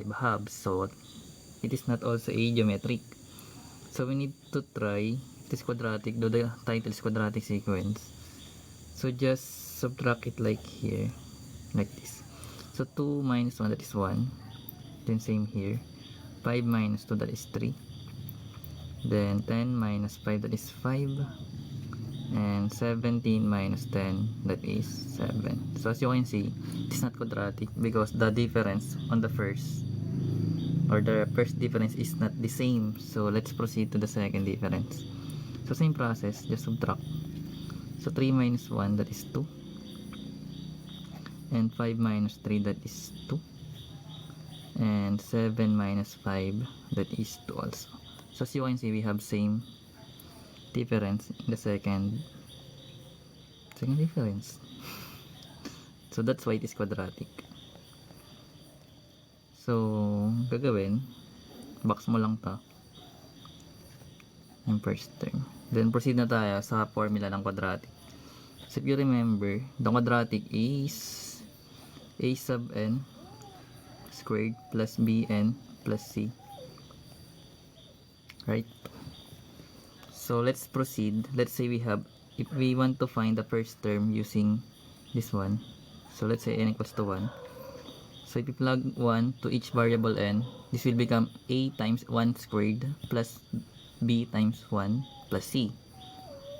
halves, so it is not also a geometric. So we need to try this quadratic, though the title is quadratic sequence. So just subtract it like here, like this. So 2 minus 1, that is 1. Then same here. 5 minus 2, that is 3. Then 10 minus 5, that is 5. And 17 minus 10, that is 7. So as you can see, it is not quadratic because the difference on the first, or the first difference, is not the same. So let's proceed to the second difference. So same process, just subtract. So 3 minus 1, that is 2. And 5 minus 3, that is 2. And 7 minus 5, that is 2 also. So as you can see, we have same difference in the second difference. So that's why it is quadratic. So gagawin, box mo lang to yung first term, then proceed na tayo sa formula ng quadratic. So if you remember, the quadratic is a sub n squared plus bn plus c, right? So let's proceed. Let's say if we want to find the first term using this one, so let's say n equals to 1. So if you plug 1 to each variable n, this will become a times 1 squared plus b times 1 plus c,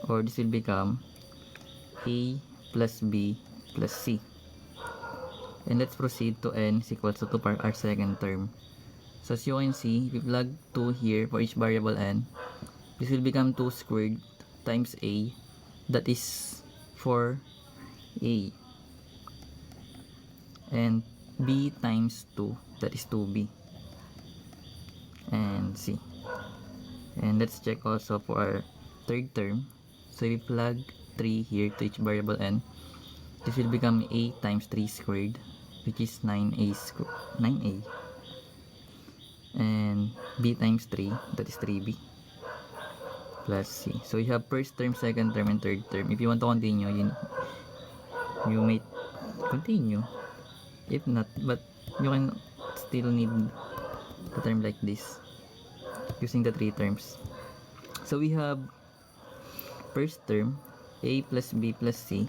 or this will become a plus b plus c. And let's proceed to n is equals to 2 for our second term. So as you can see, if you plug 2 here for each variable n, this will become 2 squared times a, that is 4a, and b times 2, that is 2b, and c. And let's check also for our third term. So if we plug 3 here to each variable n, this will become a times 3 squared, which is 9a, and b times 3, that is 3b, plus c. So you have first term, second term, and third term. If you want to continue, you may continue. If not, but you can still need the term like this using the three terms. So we have first term a plus b plus c,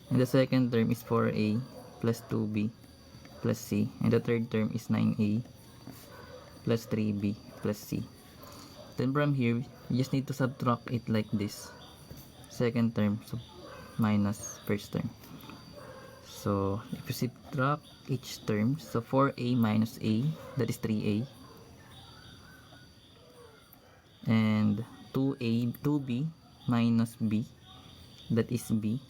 and the second term is 4a plus 2b plus c, and the third term is 9a plus 3b plus c. Then from here, you just need to subtract it like this, second term minus first term. So if you subtract each term, so 4a minus a, that is 3a, and 2b minus b, that is b,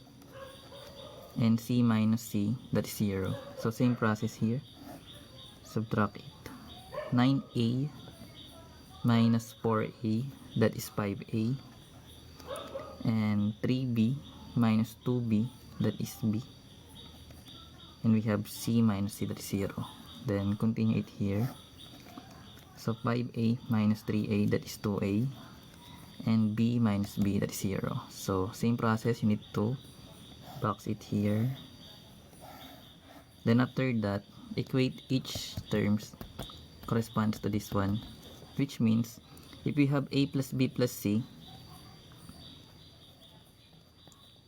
and c minus c, that is 0. So same process here, subtract it. 9a minus 4a, that is 5a, and 3b minus 2b, that is b, and we have c minus c, that is 0. Then continue it here. So 5a minus 3a, that is 2a, and b minus b, that is 0. So same process, you need to box it here. Then after that, equate each terms corresponds to this one, which means if we have a plus b plus c,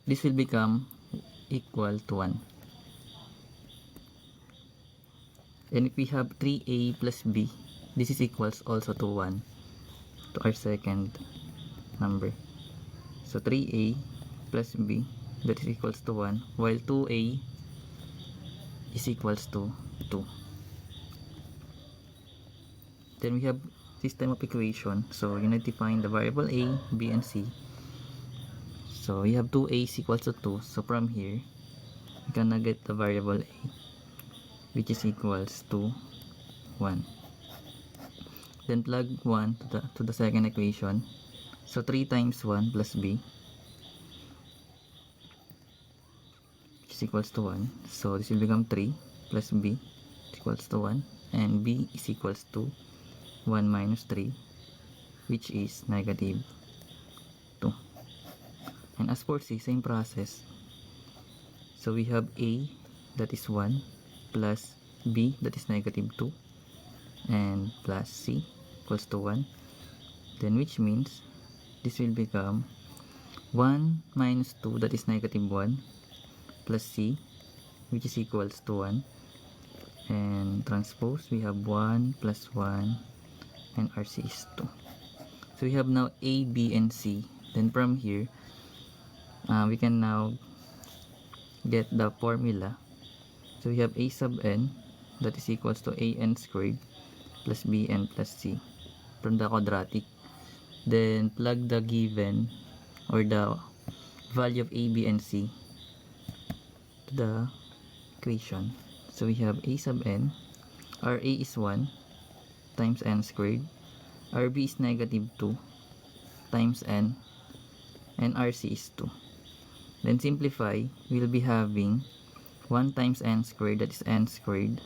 this will become equal to 1. And if we have 3a plus b, this is equals also to 1, to our second number. So 3a plus b, that is equals to 1, while 2a is equals to 2. Then we have system of equation. So you need to find the variable a, b, and c. So you have 2a is equals to 2. So from here, you can get the variable a, which is equals to 1. Then plug 1 to the second equation. So 3 times 1 plus b, which is equals to 1. So this will become 3 plus b is equals to 1, and b is equals to 1 minus 3, which is negative 2. And as for c, same process. So we have a, that is 1, plus b, that is negative 2, and plus c equals to 1. Then which means this will become 1 minus 2, that is negative 1, plus c, which is equals to 1. And transpose, we have 1 plus 1, and RC is 2. So we have now A, B, and C. Then from here, we can now get the formula. So we have A sub n, that is equals to an squared plus bn plus c from the quadratic. Then plug the given or the value of a, b, and c to the equation. So we have a sub n, our a is 1 times n squared, our b is negative 2 times n, and rc is 2. Then simplify, we'll be having 1 times n squared, that is n squared,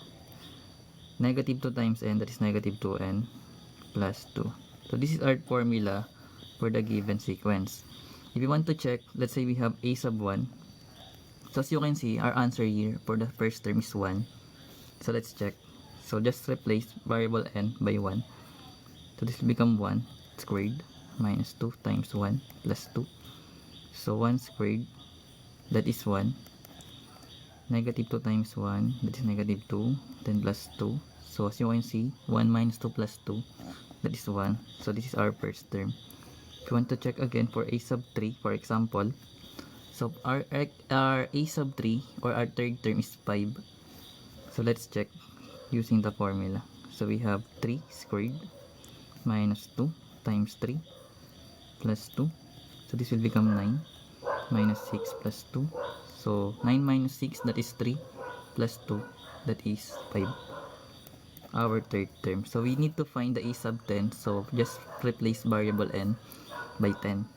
negative 2 times n, that is negative 2n, plus 2. So this is our formula for the given sequence. If you want to check, let's say we have a sub 1. So as you can see, our answer here for the first term is 1. So let's check. So just replace variable n by 1. So this will become 1 squared minus 2 times 1 plus 2. So 1 squared, that is 1. Negative 2 times 1, that is negative 2, then plus 2. So as you can see, 1 minus 2 plus 2, that is 1. So this is our first term. If you want to check again for a sub 3, for example, so our a sub 3 or our third term is 5. So let's check using the formula. So we have 3 squared minus 2 times 3 plus 2. So this will become 9 minus 6 plus 2. So 9 minus 6, that is 3, plus 2, that is 5. Our third term. So we need to find the a sub 10. So just replace variable n by 10.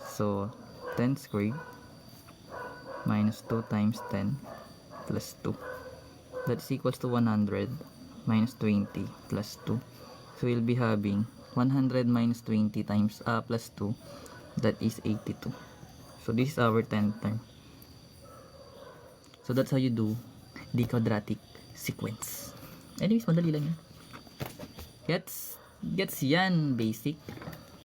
So 10 squared minus 2 times 10 plus 2. That is equals to 100 minus 20 plus 2. So we'll be having 100 minus 20 times plus 2, that is 82. So this is our 10th term. So that's how you do the quadratic sequence. Anyways, madali lang yan. Gets yan, basic.